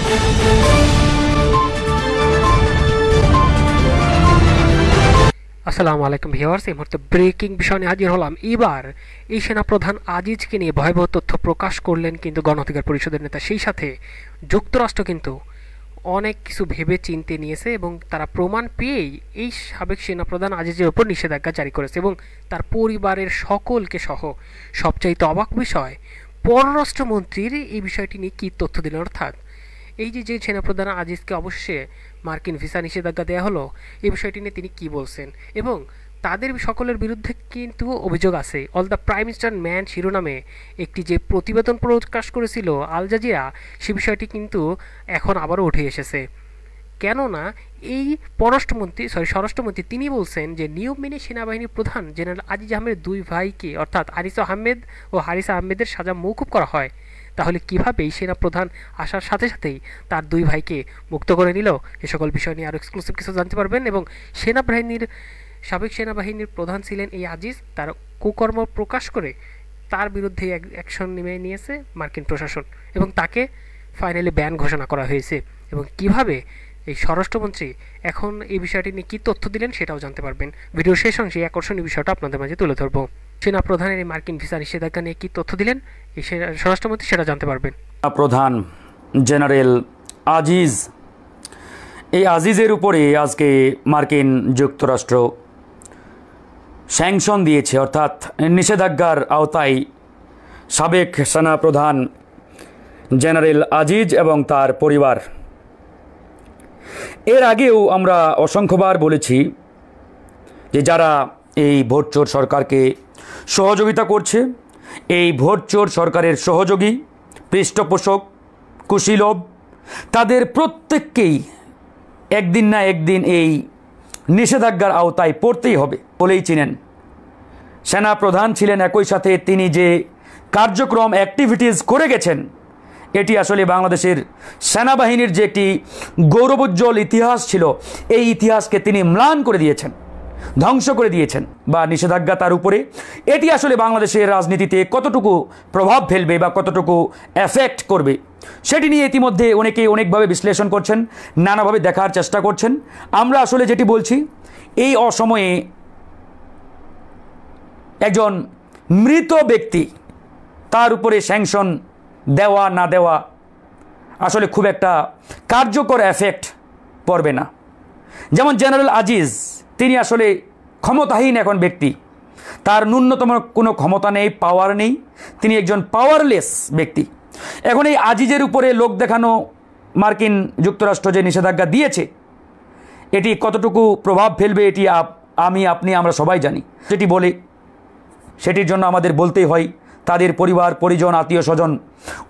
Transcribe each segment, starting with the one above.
আসসালামু আলাইকুম ভিউয়ার্স, এই মুহূর্তে ব্রেকিং বিষয় নিয়ে হাজির হলাম। এবার এই সেনাপ্রধান আজিজকে নিয়ে ভয়াবহ তথ্য প্রকাশ করলেন কিন্তু গণ অধিকার পরিষদের নেতা। সেই সাথে যুক্তরাষ্ট্র কিন্তু অনেক কিছু ভেবে চিনতে নিয়েছে এবং তারা প্রমাণ পেয়েই এই সাবেক সেনাপ্রধান আজিজের ওপর নিষেধাজ্ঞা জারি করেছে এবং তার পরিবারের সকলকে সহ। সবচাইতে অবাক বিষয়, পররাষ্ট্রমন্ত্রীর এই বিষয়টি নিয়ে কী তথ্য দিলেন, অর্থাৎ এই যে সেনাপ্রধান আজিজকে অবশ্যই মার্কিন ভিসা নিষেধাজ্ঞা দেওয়া হলো, এই বিষয়টি নিয়ে তিনি কি বলছেন এবং তাদের সকলের বিরুদ্ধে কিন্তু অভিযোগ আছে। All the prime minister man শিরোনামে একটি যে প্রতিবেদন প্রকাশ করেছিল আল জাজিরা, সে বিষয়টি কিন্তু এখন আবারও উঠে এসেছে। কেননা এই স্বরাষ্ট্রমন্ত্রী তিনি বলছেন যে নিয়ম মেনে সেনাবাহিনীর প্রধান জেনারেল আজিজ আহমেদ দুই ভাইকে অর্থাৎ আনিস আহমেদ ও হারিসা আহমেদের সাজা মওকুফ করা হয়। তাহলে কীভাবে এই সেনাপ্রধান আসার সাথে সাথেই তার দুই ভাইকে মুক্ত করে নিল? এ সকল বিষয় নিয়ে আরও এক্সক্লুসিভ কিছু জানতে পারবেন। এবং সাবেক সেনাবাহিনীর প্রধান ছিলেন এই আজিজ, তার কুকর্ম প্রকাশ করে তার বিরুদ্ধে অ্যাকশন নিয়েছে মার্কিন প্রশাসন এবং তাকে ফাইনালি ব্যান ঘোষণা করা হয়েছে। এবং কিভাবে এই স্বরাষ্ট্রমন্ত্রী এখন এই বিষয়টি নিয়ে কী তথ্য দিলেন সেটাও জানতে পারবেন। ভিডিওর শেষ অংশে এই আকর্ষণীয় বিষয়টা আপনাদের মাঝে তুলে ধরবো। সেনাপ্রধানের এই মার্কিন ভিসা নিষেধাজ্ঞা নিয়ে কী তথ্য দিলেন এই স্বরাষ্ট্রমন্ত্রী, সেটা জানতে পারবেন। প্রধান জেনারেল আজিজ, এই আজিজের উপরে আজকে মার্কিন যুক্তরাষ্ট্র স্যাংশন দিয়েছে, অর্থাৎ নিষেধাজ্ঞার আওতায় সাবেক সেনাপ্রধান জেনারেল আজিজ এবং তার পরিবার। এর আগেও আমরা অসংখ্যবার বলেছি যে যারা এই ভোটচোর সরকারকে সহযোগিতা করছে, এই ভোটচোর সরকারের সহযোগী, পৃষ্ঠপোষক, কুশীলব, তাদের প্রত্যেককেই একদিন না একদিন এই নিষেধাজ্ঞার আওতায় পড়তেই হবে বলেই চিনেন। সেনাপ্রধান ছিলেন, একই সাথে তিনি যে কার্যক্রম অ্যাক্টিভিটিস করে গেছেন, এটি আসলে বাংলাদেশের সেনাবাহিনীর যে একটি গৌরবোজ্জ্বল ইতিহাস ছিল, এই ইতিহাসকে তিনি ম্লান করে দিয়েছেন, ধ্বংস করে দিয়েছেন। বা নিষেধাজ্ঞা তার উপরে, এটি আসলে বাংলাদেশের রাজনীতিতে কতটুকু প্রভাব ফেলবে বা কতটুকু এফেক্ট করবে, সেটি নিয়ে ইতিমধ্যে অনেকেই অনেকভাবে বিশ্লেষণ করছেন, নানাভাবে দেখার চেষ্টা করছেন। আমরা আসলে যেটি বলছি, এই অসময়ে একজন মৃত ব্যক্তি, তার উপরে স্যাংশন দেওয়া না দেওয়া আসলে খুব একটা কার্যকর এফেক্ট পড়বে না। যেমন জেনারেল আজিজ, তিনি আসলে ক্ষমতাহীন এখন ব্যক্তি, তার ন্যূনতম কোনো ক্ষমতা নেই, পাওয়ার নেই, তিনি একজন পাওয়ারলেস ব্যক্তি। এখন এই আজিজের উপরে লোক দেখানো মার্কিন যুক্তরাষ্ট্র যে নিষেধাজ্ঞা দিয়েছে, এটি কতটুকু প্রভাব ফেলবে এটি আপনি আমরা সবাই জানি। যেটি বলে সেটির জন্য আমাদের বলতেই হয়, তাদের পরিবার পরিজন, আত্মীয় স্বজন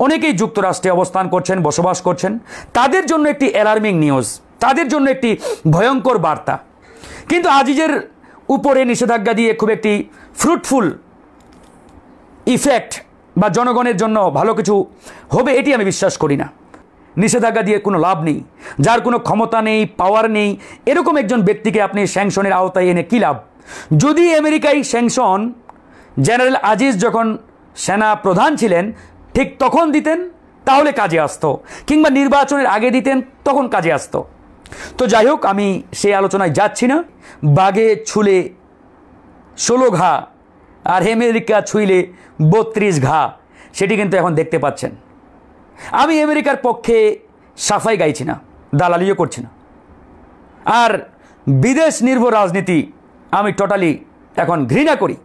অনেকেই যুক্তরাষ্ট্রে অবস্থান করছেন, বসবাস করছেন। তাদের জন্য একটি অ্যালার্মিং নিউজ, তাদের জন্য একটি ভয়ঙ্কর বার্তা। কিন্তু আজিজের উপরে নিষেধাজ্ঞা দিয়ে খুব একটি ফ্রুটফুল ইফেক্ট বা জনগণের জন্য ভালো কিছু হবে এটি আমি বিশ্বাস করি না। নিষেধাজ্ঞা দিয়ে কোনো লাভ নেই। যার কোনো ক্ষমতা নেই, পাওয়ার নেই, এরকম একজন ব্যক্তিকে আপনি স্যাংশনের আওতায় এনে কী লাভ? যদি আমেরিকায় স্যাংশন জেনারেল আজিজ যখন সেনা প্রধান ছিলেন ঠিক তখন দিতেন, তাহলে কাজে আসতো, কিংবা নির্বাচনের আগে দিতেন, তখন কাজে আসতো। তো যাই হোক, আমি সেই আলোচনায় যাচ্ছি না। বাগে ছুলে 16 ঘা আর আমেরিকা ছুঁইলে 32 ঘা, সেটি কিন্তু এখন দেখতে পাচ্ছেন। আমি আমেরিকার পক্ষে সাফাই গাইছি না, দালালিও করছি না। আর বিদেশ নির্ভর রাজনীতি আমি টোটালি এখন ঘৃণা করি,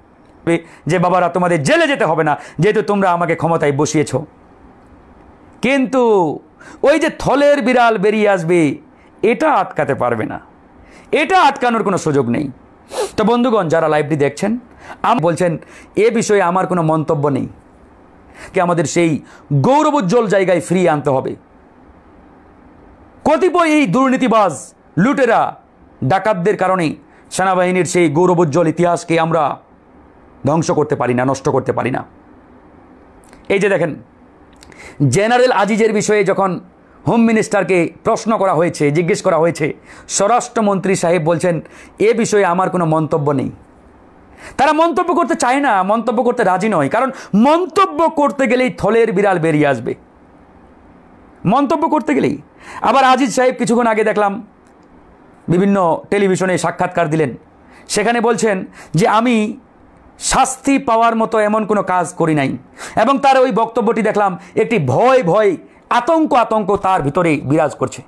যে বাবারা তোমাদের জেলে যেতে হবে না, যেহেতু তোমরা আমাকে ক্ষমতায় বসিয়েছ। কিন্তু ওই যে থলের বিড়াল বেরিয়ে আসবে, এটা আটকাতে পারবে না, এটা আটকানোর কোনো সুযোগ নেই। তো বন্ধুগণ, যারা লাইভটি দেখছেন, বলছেন এ বিষয়ে আমার কোনো মন্তব্য নেই, কি আমাদের সেই গৌরবোজ্জ্বল জায়গায় ফিরিয়ে আনতে হবে। কতিপয় এই দুর্নীতিবাজ লুটেরা ডাকাতদের কারণেই সেনাবাহিনীর সেই গৌরবোজ্জ্বল ইতিহাসকে আমরা ধ্বংস করতে পারি না, নষ্ট করতে পারি না। এই যে দেখেন, জেনারেল আজিজের বিষয়ে যখন হোম মিনিস্টারকে প্রশ্ন করা হয়েছে, জিজ্ঞেস করা হয়েছে, স্বরাষ্ট্রমন্ত্রী সাহেব বলছেন এ বিষয়ে আমার কোনো মন্তব্য নেই। তারা মন্তব্য করতে চায় না, মন্তব্য করতে রাজি নয়, কারণ মন্তব্য করতে গেলেই থলের বিড়াল বেরিয়ে আসবে। মন্তব্য করতে গেলেই। আবার আজিজ সাহেব কিছুক্ষণ আগে দেখলাম বিভিন্ন টেলিভিশনে সাক্ষাৎকার দিলেন, সেখানে বলছেন যে আমি শাস্তি পাওয়ার মতো এমন কোনো কাজ করি নাই, এবং তার ওই বক্তব্যটি দেখলাম একটি ভয় আতঙ্ক তার ভিতরে বিরাজ করছে,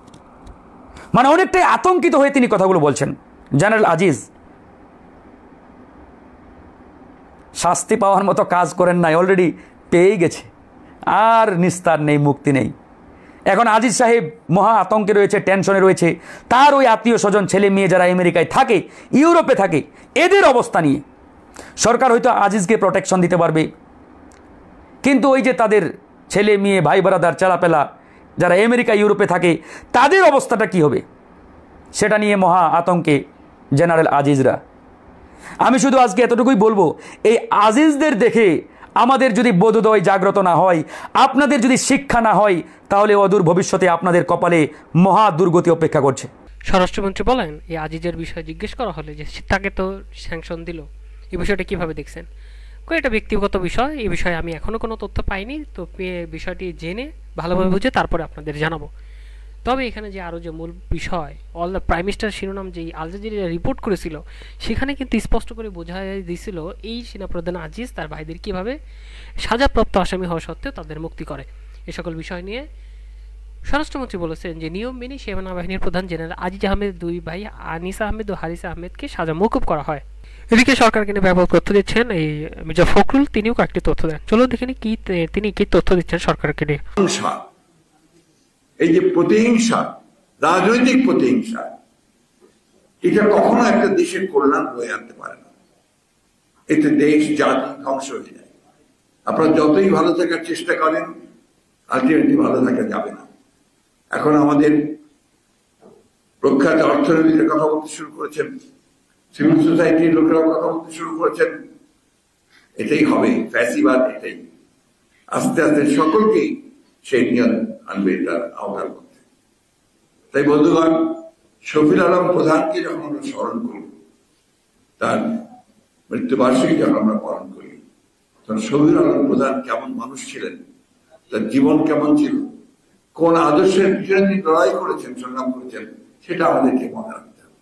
মানে অনেকটাই আতঙ্কিত হয়ে তিনি কথাগুলো বলছেন। জেনারেল আজিজ শাস্তি পাওয়ার মতো কাজ করেন নাই, অলরেডি পেয়েই গেছে, আর নিস্তার নেই, মুক্তি নেই। এখন আজিজ সাহেব মহা আতঙ্কে রয়েছে, টেনশনে রয়েছে, তার ওই আত্মীয় স্বজন ছেলে মেয়ে যারা আমেরিকায় থাকে, ইউরোপে থাকে, এদের অবস্থা নিয়ে সরকার হয়তো আজিজকে প্রোটেকশন দিতে পারবে, কিন্তু ওই যে তাদের ছেলে মেয়ে ভাই ব্রাদার চালাপেলা যারা আমেরিকা ইউরোপে থাকে, তাদের অবস্থাটা কি হবে সেটা নিয়ে মহা আতঙ্কে জেনারেল আজিজরা। আমি শুধু আজকে এতটুকুই বলবো, এই আজিজদের দেখে আমাদের যদি বোধোদয় জাগ্রত না হয়, আপনাদের যদি শিক্ষা না হয়, তাহলে অদূর ভবিষ্যতে আপনাদের কপালে মহা দুর্গতি অপেক্ষা করছে। স্বরাষ্ট্রমন্ত্রী বলেন, এই আজিজের বিষয়ে জিজ্ঞেস করা হলে যে তাকে তো স্যাংশন দিল, এই বিষয়টা কিভাবে দেখছেন? এটা ব্যক্তিগত বিষয়, এই বিষয়ে আমি এখনো কোনো তথ্য পাইনি, তো বিষয়টি জেনে ভালোভাবে বুঝে তারপরে আপনাদের জানাবো। তবে এখানে যে আরও যে মূল বিষয়, অল দ্য প্রাইম মিনিস্টার শিরোনাম যেই আল জাজিরা রিপোর্ট করেছিল, সেখানে কিন্তু স্পষ্ট করে বোঝা দিয়েছিল এই সেনাপ্রধান আজিজ তার ভাইদের কীভাবে সাজাপ্রাপ্ত আসামি হওয়া সত্ত্বেও তাদের মুক্তি করে। এ সকল বিষয় নিয়ে স্বরাষ্ট্রমন্ত্রী বলেছেন যে নিয়ম মেনে সেনাবাহিনীর প্রধান জেনারেল আজিজ আহমেদ দুই ভাই আনিস আহমেদ ও হারিস আহমেদকে সাজা মওকুফ করা হয়। এদিকে সরকারকে নিয়ে ব্যাপক তথ্য দিচ্ছেন এই মির্জা ফখরুল, তিনিও কয়েকটি তথ্য দেন। চলুন দেখে নিই তিনি কি তথ্য দিচ্ছেন সরকারকে নিয়ে। এই যে প্রতিহিংসা, রাজনৈতিক প্রতিহিংসা, এটা কখনো একটা দেশের কল্যাণ বয়ে আনতে পারে না। এতে দেশ জাতি ধ্বংস হয়ে যায়। আপনারা যতই ভালো থাকার চেষ্টা করেন, আলটিমেটলি ভালো থাকা যাবে না। এখন আমাদের প্রখ্যাত অর্থনীতির কথা বলতে শুরু করেছেন, সিভিল সোসাইটির লোকেরাও কথা বলতে শুরু করেছেন। এটাই হবে ফ্যাসিবাদ, এটাই আস্তে আস্তে সকলকেই সেই নিয়ম আনবে এটার আওতার মধ্যে। তাই বন্ধুগণ, শফিউল আলম প্রধানকে যখন আমরা স্মরণ করি, তার মৃত্যুবার্ষিকী যখন আমরা পালন করি, তখন শফিউল আলম প্রধান কেমন মানুষ ছিলেন, তার জীবন কেমন ছিল, কোন আদর্শের পিছনে তিনি লড়াই করেছেন, সংগ্রাম করেছেন, সেটা আমাদেরকে মনে রাখতে হবে।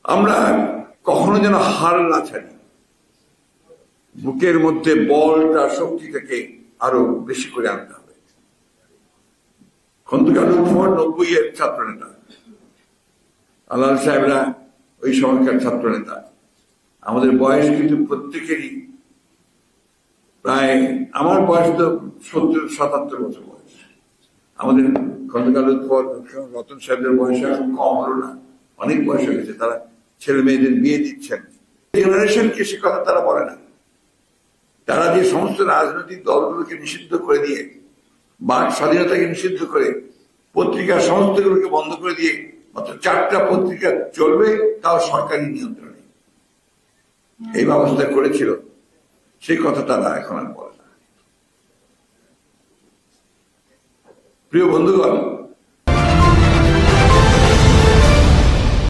আমরা কখনো যেন হার না ছাড়ি, বুকের মধ্যে বলটা, শক্তিটাকে আরো বেশি করে আনতে হবে। খন্দকার 90-এর ছাত্র নেতা, আলাল সাহেবরা ওই সময়কার ছাত্র নেতা। আমাদের বয়স কিন্তু প্রত্যেকেরই প্রায়, আমার বয়স তো 70-77 বছর বয়স। আমাদের খন্দকার রতন সাহেবদের বয়স এখন কম হলো না, অনেক বয়স হয়ে গেছে। তারা ছেলে মেয়েদের বিয়ে দিচ্ছেন। জেনারেশনকে সে কথা তারা বলে না। তারা যে সমস্ত রাজনৈতিক দলগুলোকে নিষিদ্ধ করে দিয়ে, বাক স্বাধীনতাকে নিষিদ্ধ করে, পত্রিকা সংস্থাগুলোকে বন্ধ করে দিয়ে মাত্র 4টা পত্রিকা চলবে, তাও সরকারি নিয়ন্ত্রণে, এই ব্যবস্থা করেছিল, সেই কথা তারা এখন আর বলে না। প্রিয় বন্ধুগণ,